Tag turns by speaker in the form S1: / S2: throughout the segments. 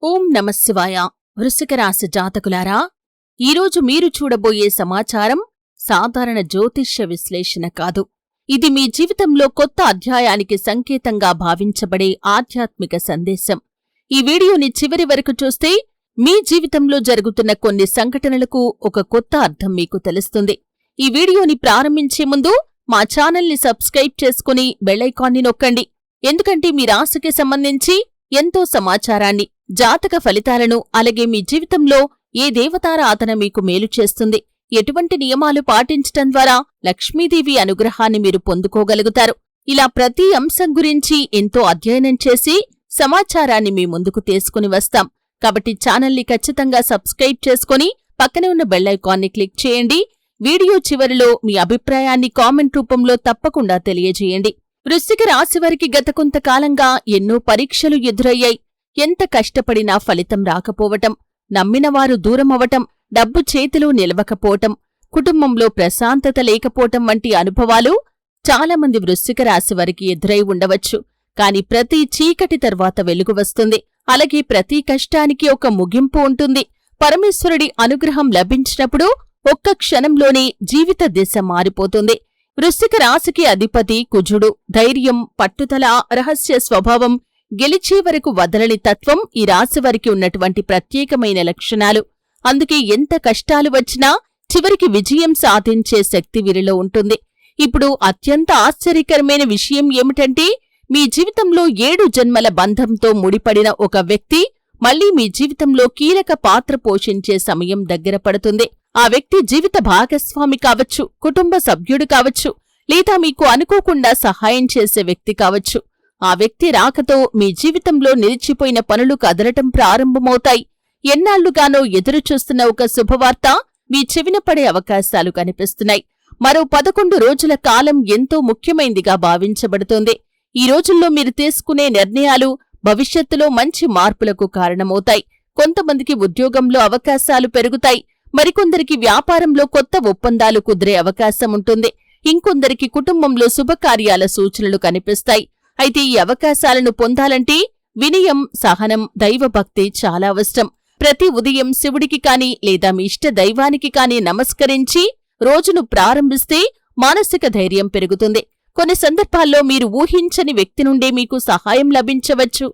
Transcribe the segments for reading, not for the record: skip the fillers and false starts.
S1: ఓం నమఃశివాయ. వృశ్చిక రాశి జాతకులారా, ఈరోజు మీరు చూడబోయే సమాచారం సాధారణ జ్యోతిష్య విశ్లేషణ కాదు. ఇది మీ జీవితంలో కొత్త అధ్యాయానికి సంకేతంగా భావించబడే ఆధ్యాత్మిక సందేశం. ఈ వీడియోని చివరి వరకు చూస్తే మీ జీవితంలో జరుగుతున్న కొన్ని సంఘటనలకు ఒక కొత్త అర్థం మీకు తెలుస్తుంది. ఈ వీడియోని ప్రారంభించే ముందు మా ఛానల్ని సబ్స్క్రైబ్ చేసుకుని బెల్ ఐకాన్ని నొక్కండి. ఎందుకంటే మీ రాశికి సంబంధించి ఎంతో సమాచారాన్ని, జాతక ఫలితాలను, అలాగే మీ జీవితంలో ఏ దేవతారాధన మీకు మేలు చేస్తుంది, ఎటువంటి నియమాలు పాటించటం ద్వారా లక్ష్మీదేవి అనుగ్రహాన్ని మీరు పొందుకోగలుగుతారు, ఇలా ప్రతి అంశం గురించి ఎంతో అధ్యయనం చేసి సమాచారాన్ని మీ ముందుకు తీసుకుని వస్తాం. కాబట్టి ఛానల్ని ఖచ్చితంగా సబ్స్క్రైబ్ చేసుకుని పక్కనే ఉన్న బెల్ ఐకాన్ని క్లిక్ చేయండి. వీడియో చివరిలో మీ అభిప్రాయాన్ని కామెంట్ రూపంలో తప్పకుండా తెలియజేయండి. వృశ్చిక రాశివారికి గత కొంతకాలంగా ఎన్నో పరీక్షలు ఎదురయ్యాయి. ఎంత కష్టపడినా ఫలితం రాకపోవటం, నమ్మినవారు దూరమవటం, డబ్బు చేతిలో నిలవకపోవటం, కుటుంబంలో ప్రశాంతత లేకపోవటం వంటి అనుభవాలు చాలామంది వృశ్చిక రాశివారికి ఎదురై ఉండవచ్చు. కాని ప్రతి చీకటి తర్వాత వెలుగు వస్తుంది. అలాగే ప్రతి కష్టానికి ఒక ముగింపు ఉంటుంది. పరమేశ్వరుడి అనుగ్రహం లభించినప్పుడు ఒక్క క్షణంలోనే జీవిత దిశ మారిపోతుంది. వృశ్చిక రాశికి అధిపతి కుజుడు. ధైర్యం, పట్టుదల, రహస్య స్వభావం, గెలిచే వరకు వదలని తత్వం ఈ రాశివారికి ఉన్నటువంటి ప్రత్యేకమైన లక్షణాలు. అందుకే ఎంత కష్టాలు వచ్చినా చివరికి విజయం సాధించే శక్తి వీరిలో ఉంటుంది. ఇప్పుడు అత్యంత ఆశ్చర్యకరమైన విషయం ఏమిటంటే, మీ జీవితంలో 7 జన్మల బంధంతో ముడిపడిన ఒక వ్యక్తి మళ్లీ మీ జీవితంలో కీలక పాత్ర పోషించే సమయం దగ్గర పడుతుంది. ఆ వ్యక్తి జీవిత భాగస్వామి కావచ్చు, కుటుంబ సభ్యుడు కావచ్చు, లేదా మీకు అనుకోకుండా సహాయం చేసే వ్యక్తి కావచ్చు. ఆ వ్యక్తి రాకతో మీ జీవితంలో నిలిచిపోయిన పనులు కదలటం ప్రారంభమవుతాయి. ఎన్నాళ్లుగానో ఎదురుచూస్తున్న ఒక శుభవార్త మీ చెవిన పడే అవకాశాలు కనిపిస్తున్నాయి. మరో 11 రోజుల కాలం ఎంతో ముఖ్యమైందిగా భావించబడుతోంది. ఈ రోజుల్లో మీరు తీసుకునే నిర్ణయాలు భవిష్యత్తులో మంచి మార్పులకు కారణమవుతాయి. కొంతమందికి ఉద్యోగంలో అవకాశాలు పెరుగుతాయి. మరికొందరికి వ్యాపారంలో కొత్త ఒప్పందాలు కుదిరే అవకాశం ఉంటుంది. ఇంకొందరికి కుటుంబంలో శుభకార్యాల సూచనలు కనిపిస్తాయి. అయితే ఈ అవకాశాలను పొందాలంటే వినయం, సహనం, దైవభక్తి చాలా అవసరం. ప్రతి ఉదయం శివుడికి కాని లేదా మీ ఇష్ట దైవానికి కాని నమస్కరించి రోజును ప్రారంభిస్తే మానసిక ధైర్యం పెరుగుతుంది. కొన్ని సందర్భాల్లో మీరు ఊహించని వ్యక్తి నుండే మీకు సహాయం లభించవచ్చు.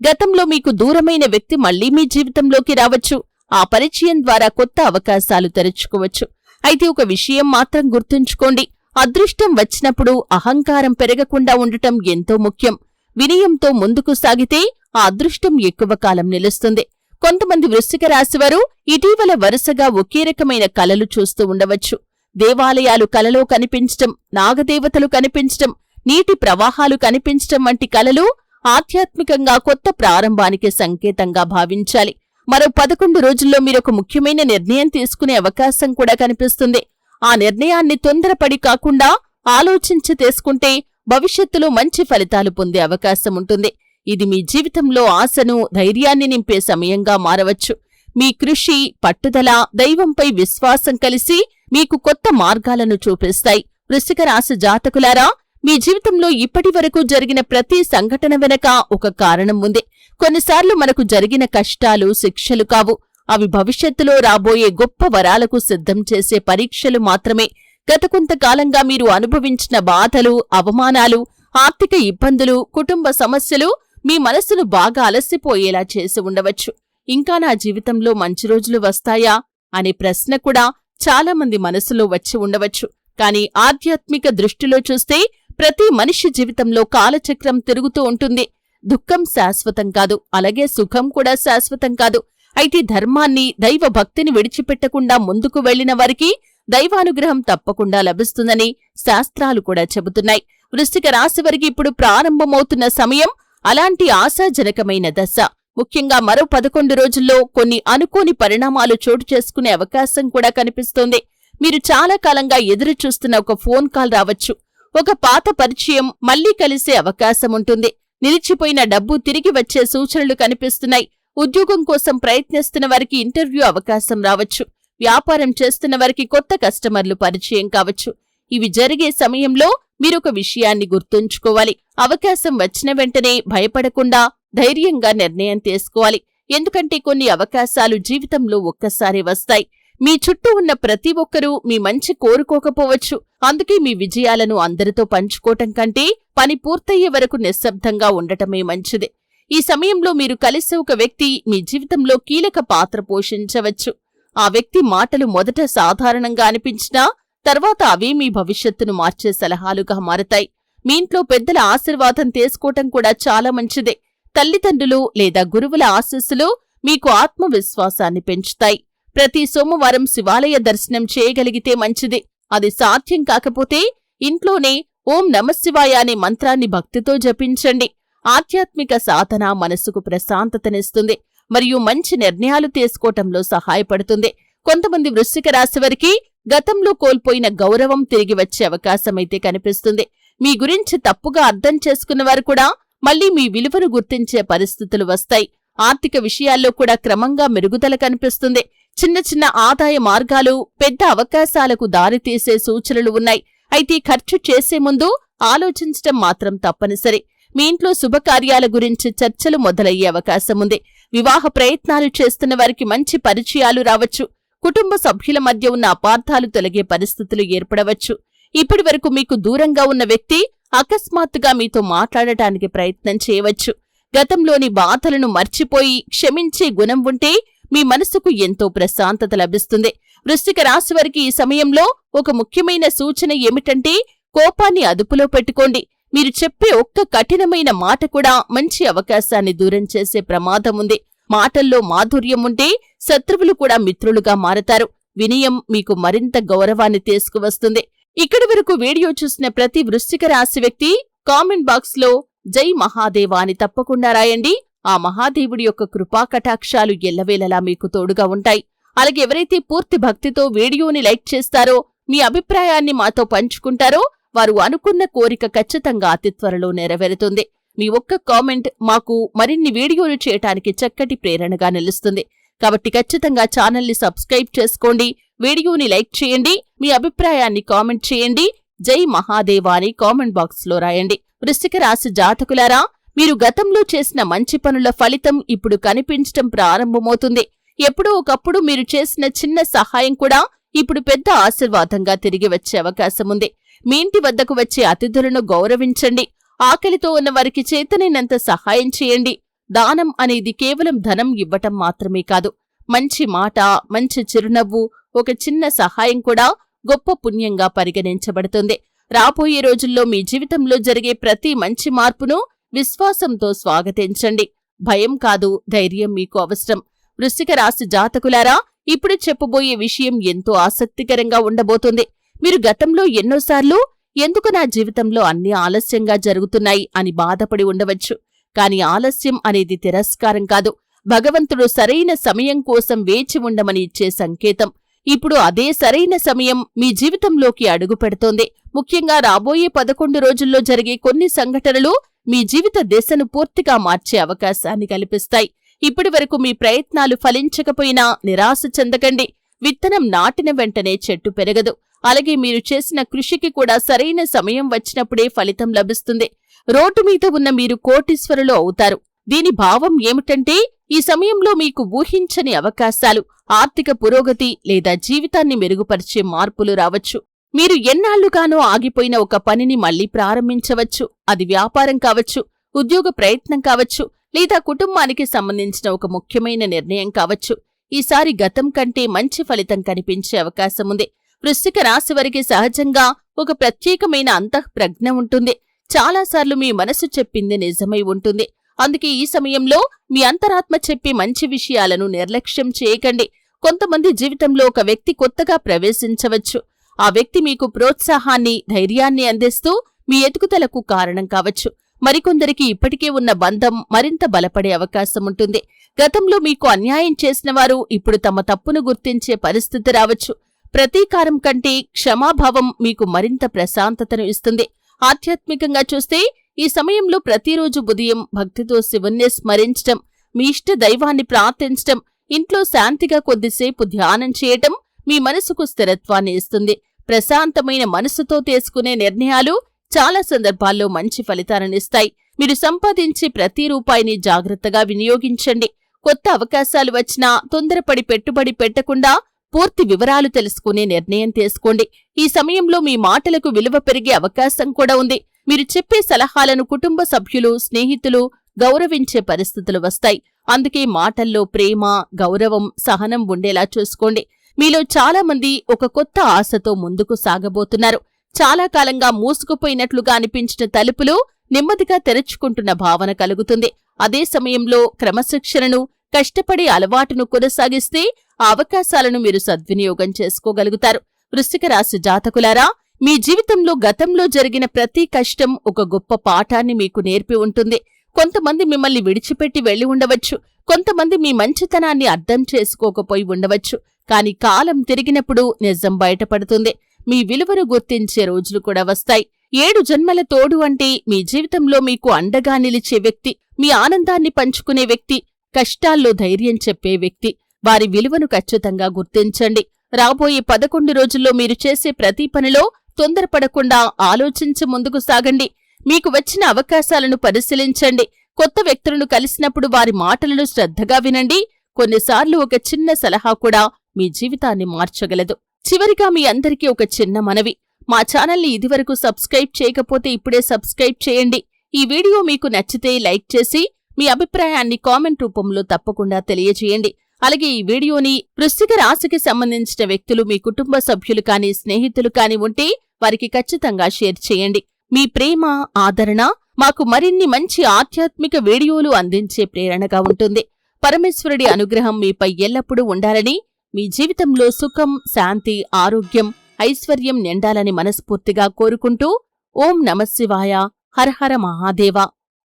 S1: గతంలో మీకు దూరమైన వ్యక్తి మళ్లీ మీ జీవితంలోకి రావచ్చు. ఆ పరిచయం ద్వారా కొత్త అవకాశాలు తెరుచుకోవచ్చు. అయితే ఒక విషయం మాత్రం గుర్తుంచుకోండి, అదృష్టం వచ్చినప్పుడు అహంకారం పెరగకుండా ఉండటం ఎంతో ముఖ్యం. వినయంతో ముందుకు సాగితే ఆ అదృష్టం ఎక్కువ కాలం నిలుస్తుంది. కొంతమంది వృశ్చిక రాశివారు ఇటీవల వరుసగా ఒకే రకమైన కలలు చూస్తూ ఉండవచ్చు. దేవాలయాలు కలలో కనిపించటం, నాగదేవతలు కనిపించటం, నీటి ప్రవాహాలు కనిపించటం వంటి కలలు ఆధ్యాత్మికంగా కొత్త ప్రారంభానికి సంకేతంగా భావించాలి. మరో 11 రోజుల్లో మీరొక ముఖ్యమైన నిర్ణయం తీసుకునే అవకాశం కూడా కనిపిస్తుంది. ఆ నిర్ణయాన్ని తొందరపడి కాకుండా ఆలోచించి తీసుకుంటే భవిష్యత్తులో మంచి ఫలితాలు పొందే అవకాశం ఉంటుంది. ఇది మీ జీవితంలో ఆశను, ధైర్యాన్ని నింపే సమయంగా మారవచ్చు. మీ కృషి, పట్టుదల, దైవంపై విశ్వాసం కలిసి మీకు కొత్త మార్గాలను చూపిస్తాయి. వృశ్చిక రాశి జాతకులారా, మీ జీవితంలో ఇప్పటివరకు జరిగిన ప్రతి సంఘటన వెనక ఒక కారణం ఉంది. కొన్నిసార్లు మనకు జరిగిన కష్టాలు శిక్షలు కావు, అవి భవిష్యత్తులో రాబోయే గొప్ప వరాలకు సిద్ధం చేసే పరీక్షలు మాత్రమే. గత కొంతకాలంగా మీరు అనుభవించిన బాధలు, అవమానాలు, ఆర్థిక ఇబ్బందులు, కుటుంబ సమస్యలు మీ మనస్సును బాగా అలసిపోయేలా చేసి ఉండవచ్చు. ఇంకా నా జీవితంలో మంచి రోజులు వస్తాయా అనే ప్రశ్న కూడా చాలామంది మనసులో వచ్చి ఉండవచ్చు. కాని ఆధ్యాత్మిక దృష్టిలో చూస్తే ప్రతి మనిషి జీవితంలో కాలచక్రం తిరుగుతూ ఉంటుంది. దుఃఖం శాశ్వతం కాదు, అలాగే సుఖం కూడా శాశ్వతం కాదు. అయితే ధర్మాన్ని, దైవ భక్తిని విడిచిపెట్టకుండా ముందుకు వెళ్లిన వారికి దైవానుగ్రహం తప్పకుండా లభిస్తుందని శాస్త్రాలు కూడా చెబుతున్నాయి. వృశ్చిక రాశి వారికి ఇప్పుడు ప్రారంభమవుతున్న సమయం అలాంటి ఆశాజనకమైన దశ. ముఖ్యంగా మరో 11 రోజుల్లో కొన్ని అనుకోని పరిణామాలు చోటు చేసుకునే అవకాశం కూడా కనిపిస్తోంది. మీరు చాలా కాలంగా ఎదురు చూస్తున్న ఒక ఫోన్ కాల్ రావచ్చు. ఒక పాత పరిచయం మళ్లీ కలిసే అవకాశం ఉంటుంది. నిలిచిపోయిన డబ్బు తిరిగి వచ్చే సూచనలు కనిపిస్తున్నాయి. ఉద్యోగం కోసం ప్రయత్నిస్తున్న వారికి ఇంటర్వ్యూ అవకాశం రావచ్చు. వ్యాపారం చేస్తున్న వారికి కొత్త కస్టమర్లు పరిచయం కావచ్చు. ఇవి జరిగే సమయంలో మీరొక విషయాన్ని గుర్తుంచుకోవాలి. అవకాశం వచ్చిన వెంటనే భయపడకుండా ధైర్యంగా నిర్ణయం తీసుకోవాలి. ఎందుకంటే కొన్ని అవకాశాలు జీవితంలో ఒక్కసారి వస్తాయి. మీ చుట్టూ ఉన్న ప్రతి ఒక్కరూ మీ మంచి కోరుకోకపోవచ్చు. అందుకే మీ విజయాలను అందరితో పంచుకోవటం కంటే పని పూర్తయ్యే వరకు నిశ్శబ్దంగా ఉండటమే మంచిది. ఈ సమయంలో మీరు కలిసే ఒక వ్యక్తి మీ జీవితంలో కీలక పాత్ర పోషించవచ్చు. ఆ వ్యక్తి మాటలు మొదట సాధారణంగా అనిపించినా తర్వాత అవే మీ భవిష్యత్తును మార్చే సలహాలుగా మారతాయి. మీ ఇంట్లో పెద్దల ఆశీర్వాదం తీసుకోవటం కూడా చాలా మంచిదే. తల్లిదండ్రులు లేదా గురువుల ఆశీస్సులు మీకు ఆత్మవిశ్వాసాన్ని పెంచుతాయి. ప్రతి సోమవారం శివాలయ దర్శనం చేయగలిగితే మంచిది. అది సాధ్యం కాకపోతే ఇంట్లోనే ఓం నమఃశివాయ అనే మంత్రాన్ని భక్తితో జపించండి. ఆధ్యాత్మిక సాధన మనసుకు ప్రశాంతతనిస్తుంది మరియు మంచి నిర్ణయాలు తీసుకోవటంలో సహాయపడుతుంది. కొంతమంది వృశ్చిక రాశి వారికి గతంలో కోల్పోయిన గౌరవం తిరిగి వచ్చే అవకాశమైతే కనిపిస్తుంది. మీ గురించి తప్పుగా అర్థం చేసుకున్నవారు కూడా మళ్లీ మీ విలువను గుర్తించే పరిస్థితులు వస్తాయి. ఆర్థిక విషయాల్లో కూడా క్రమంగా మెరుగుదల కనిపిస్తుంది. చిన్న చిన్న ఆదాయ మార్గాలు పెద్ద అవకాశాలకు దారితీసే సూచనలు ఉన్నాయి. అయితే ఖర్చు చేసే ముందు ఆలోచించటం మాత్రం తప్పనిసరి. మీ ఇంట్లో శుభకార్యాల గురించి చర్చలు మొదలయ్యే అవకాశముంది. వివాహ ప్రయత్నాలు చేస్తున్న వారికి మంచి పరిచయాలు రావచ్చు. కుటుంబ సభ్యుల మధ్య ఉన్న అపార్థాలు తొలగే పరిస్థితులు ఏర్పడవచ్చు. ఇప్పటి వరకు మీకు దూరంగా ఉన్న వ్యక్తి అకస్మాత్తుగా మీతో మాట్లాడటానికి ప్రయత్నం చేయవచ్చు. గతంలోని బాధలను మర్చిపోయి క్షమించే గుణం ఉంటే మీ మనసుకు ఎంతో ప్రశాంతత లభిస్తుంది. వృశ్చిక రాశి వారికి ఈ సమయంలో ఒక ముఖ్యమైన సూచన ఏమిటంటే కోపాన్ని అదుపులో పెట్టుకోండి. మీరు చెప్పే ఒక్క కఠినమైన మాట కూడా మంచి అవకాశాన్ని దూరం చేసే ప్రమాదం ఉంది. మాటల్లో మాధుర్యం ఉంటే శత్రువులు కూడా మిత్రులుగా మారతారు. వినయం మీకు మరింత గౌరవాన్ని తీసుకువస్తుంది. ఇక్కడి వరకు వీడియో చూసిన ప్రతి వృశ్చిక రాశి వ్యక్తి కామెంట్ బాక్స్ లో జై మహాదేవ అని తప్పకుండా రాయండి. ఆ మహాదేవుడి యొక్క కృపా కటాక్షాలు ఎల్లవేళలా మీకు తోడుగా ఉంటాయి. అలాగే ఎవరైతే పూర్తి భక్తితో వీడియోని లైక్ చేస్తారో, మీ అభిప్రాయాన్ని మాతో పంచుకుంటారో వారు అనుకున్న కోరిక ఖచ్చితంగా అతి త్వరలో నెరవేరుతుంది. మీ ఒక్క కామెంట్ మాకు మరిన్ని వీడియోలు చేయటానికి చక్కటి ప్రేరణగా నిలుస్తుంది. కాబట్టి ఖచ్చితంగా ఛానల్ని సబ్స్క్రైబ్ చేసుకోండి, వీడియోని లైక్ చేయండి, మీ అభిప్రాయాన్ని కామెంట్ చేయండి. జై మహాదేవ అని కామెంట్ బాక్స్ లో రాయండి. వృశ్చిక రాశి జాతకులారా, మీరు గతంలో చేసిన మంచి పనుల ఫలితం ఇప్పుడు కనిపించటం ప్రారంభమవుతుంది. ఎప్పుడో ఒకప్పుడు మీరు చేసిన చిన్న సహాయం కూడా ఇప్పుడు పెద్ద ఆశీర్వాదంగా తిరిగి వచ్చే అవకాశముంది. మీ ఇంటి వద్దకు వచ్చే అతిథులను గౌరవించండి. ఆకలితో ఉన్న వారికి చేతనైనంత సహాయం చేయండి. దానం అనేది కేవలం ధనం ఇవ్వటం మాత్రమే కాదు. మంచి మాట, మంచి చిరునవ్వు, ఒక చిన్న సహాయం కూడా గొప్ప పుణ్యంగా పరిగణించబడుతుంది. రాబోయే రోజుల్లో మీ జీవితంలో జరిగే ప్రతి మంచి మార్పును విశ్వాసంతో స్వాగతించండి. భయం కాదు, ధైర్యం మీకు అవసరం. వృశ్చిక రాశి జాతకులారా, ఇప్పుడు చెప్పబోయే విషయం ఎంతో ఆసక్తికరంగా ఉండబోతుంది. మీరు గతంలో ఎన్నోసార్లు ఎందుకు నా జీవితంలో అన్ని ఆలస్యంగా జరుగుతున్నాయి అని బాధపడి ఉండవచ్చు. కాని ఆలస్యం అనేది తిరస్కారం కాదు, భగవంతుడు సరైన సమయం కోసం వేచి ఉండమని ఇచ్చే సంకేతం. ఇప్పుడు అదే సరైన సమయం మీ జీవితంలోకి అడుగు పెడుతోంది. ముఖ్యంగా రాబోయే 11 రోజుల్లో జరిగే కొన్ని సంఘటనలు మీ జీవిత దిశను పూర్తిగా మార్చే అవకాశాన్ని కల్పిస్తాయి. ఇప్పటి వరకు మీ ప్రయత్నాలు ఫలించకపోయినా నిరాశ చెందకండి. విత్తనం నాటిన వెంటనే చెట్టు పెరగదు. అలాగే మీరు చేసిన కృషికి కూడా సరైన సమయం వచ్చినప్పుడే ఫలితం లభిస్తుంది. రోడ్డు మీద ఉన్న మీరు కోటీశ్వరులు అవుతారు. దీని భావం ఏమిటంటే ఈ సమయంలో మీకు ఊహించని అవకాశాలు, ఆర్థిక పురోగతి లేదా జీవితాన్ని మెరుగుపరిచే మార్పులు రావచ్చు. మీరు ఎన్నాళ్లుగానో ఆగిపోయిన ఒక పనిని మళ్లీ ప్రారంభించవచ్చు. అది వ్యాపారం కావచ్చు, ఉద్యోగ ప్రయత్నం కావచ్చు, లేదా కుటుంబానికి సంబంధించిన ఒక ముఖ్యమైన నిర్ణయం కావచ్చు. ఈసారి గతం కంటే మంచి ఫలితం కనిపించే అవకాశముంది. వృశ్చిక రాశి వారికి సహజంగా ఒక ప్రత్యేకమైన అంతఃప్రజ్ఞ ఉంటుంది. చాలాసార్లు మీ మనసు చెప్పింది నిజమై ఉంటుంది. అందుకే ఈ సమయంలో మీ అంతరాత్మ చెప్పే మంచి విషయాలను నిర్లక్ష్యం చేయకండి. కొంతమంది జీవితంలో ఒక వ్యక్తి కొత్తగా ప్రవేశించవచ్చు. ఆ వ్యక్తి మీకు ప్రోత్సాహాన్ని, ధైర్యాన్ని అందిస్తూ మీ ఎదుగుదలకు కారణం కావచ్చు. మరికొందరికి ఇప్పటికే ఉన్న బంధం మరింత బలపడే అవకాశముంటుంది. గతంలో మీకు అన్యాయం చేసిన వారు ఇప్పుడు తమ తప్పును గుర్తించే పరిస్థితి రావచ్చు. ప్రతీకారం కంటే క్షమాభావం మీకు మరింత ప్రశాంతతను ఇస్తుంది. ఆధ్యాత్మికంగా చూస్తే ఈ సమయంలో ప్రతిరోజు ఉదయం భక్తితో శివుణ్ణి స్మరించటం, మీ ఇష్ట దైవాన్ని ప్రార్థించటం, ఇంట్లో శాంతిగా కొద్దిసేపు ధ్యానం చేయటం మీ మనసుకు స్థిరత్వాన్ని ఇస్తుంది. ప్రశాంతమైన మనసుతో తీసుకునే నిర్ణయాలు చాలా సందర్భాల్లో మంచి ఫలితాలనిస్తాయి. మీరు సంపాదించే ప్రతి రూపాయిని జాగ్రత్తగా వినియోగించండి. కొత్త అవకాశాలు వచ్చినా తొందరపడి పెట్టుబడి పెట్టకుండా పూర్తి వివరాలు తెలుసుకునే నిర్ణయం తీసుకోండి. ఈ సమయంలో మీ మాటలకు విలువ పెరిగే అవకాశం కూడా ఉంది. మీరు చెప్పే సలహాలను కుటుంబ సభ్యులు, స్నేహితులు గౌరవించే పరిస్థితులు వస్తాయి. అందుకే మాటల్లో ప్రేమ, గౌరవం, సహనం ఉండేలా చూసుకోండి. మీలో చాలా మంది ఒక కొత్త ఆశతో ముందుకు సాగబోతున్నారు. చాలా కాలంగా మూసుకుపోయినట్లుగా అనిపించిన తలుపులు నెమ్మదిగా తెరుచుకుంటున్న భావన కలుగుతుంది. అదే సమయంలో క్రమశిక్షణను, కష్టపడే అలవాటును కొనసాగిస్తే ఆ అవకాశాలను మీరు సద్వినియోగం చేసుకోగలుగుతారు. వృశ్చిక రాశి జాతకులారా, మీ జీవితంలో గతంలో జరిగిన ప్రతి కష్టం ఒక గొప్ప పాఠాన్ని మీకు నేర్పి ఉంటుంది. కొంతమంది మిమ్మల్ని విడిచిపెట్టి వెళ్లి ఉండవచ్చు. కొంతమంది మీ మంచితనాన్ని అర్థం చేసుకోకపోయి ఉండవచ్చు. కాని కాలం తిరిగినప్పుడు నిజం బయటపడుతుంది. మీ విలువను గుర్తించే రోజులు కూడా వస్తాయి. 7 జన్మల తోడు అంటే మీ జీవితంలో మీకు అండగా నిలిచే వ్యక్తి, మీ ఆనందాన్ని పంచుకునే వ్యక్తి, కష్టాల్లో ధైర్యం చెప్పే వ్యక్తి. వారి విలువను ఖచ్చితంగా గుర్తించండి. రాబోయే 11 రోజుల్లో మీరు చేసే ప్రతి పనిలో తొందరపడకుండా ఆలోచించి ముందుకు సాగండి. మీకు వచ్చిన అవకాశాలను పరిశీలించండి. కొత్త వ్యక్తులను కలిసినప్పుడు వారి మాటలను శ్రద్ధగా వినండి. కొన్నిసార్లు ఒక చిన్న సలహా కూడా మీ జీవితాన్ని మార్చగలదు. చివరిగా మీ అందరికీ ఒక చిన్న మనవి. మా ఛానల్ని ఇదివరకు సబ్స్క్రైబ్ చేయకపోతే ఇప్పుడే సబ్స్క్రైబ్ చేయండి. ఈ వీడియో మీకు నచ్చితే లైక్ చేసి మీ అభిప్రాయాన్ని కామెంట్ రూపంలో తప్పకుండా తెలియజేయండి. అలాగే ఈ వీడియోని వృశ్చిక రాశికి సంబంధించిన వ్యక్తులు, మీ కుటుంబ సభ్యులు కానీ, స్నేహితులు కానీ ఉంటే వారికి ఖచ్చితంగా షేర్ చేయండి. మీ ప్రేమ, ఆదరణ మాకు మరిన్ని మంచి ఆధ్యాత్మిక వీడియోలు అందించే ప్రేరణగా ఉంటుంది. పరమేశ్వరుడి అనుగ్రహం మీపై ఎల్లప్పుడూ ఉండాలని, మీ జీవితంలో సుఖం, శాంతి, ఆరోగ్యం, ఐశ్వర్యం నిండాలని మనస్ఫూర్తిగా కోరుకుంటూ ఓం నమఃశివాయ. హర హర మహాదేవ.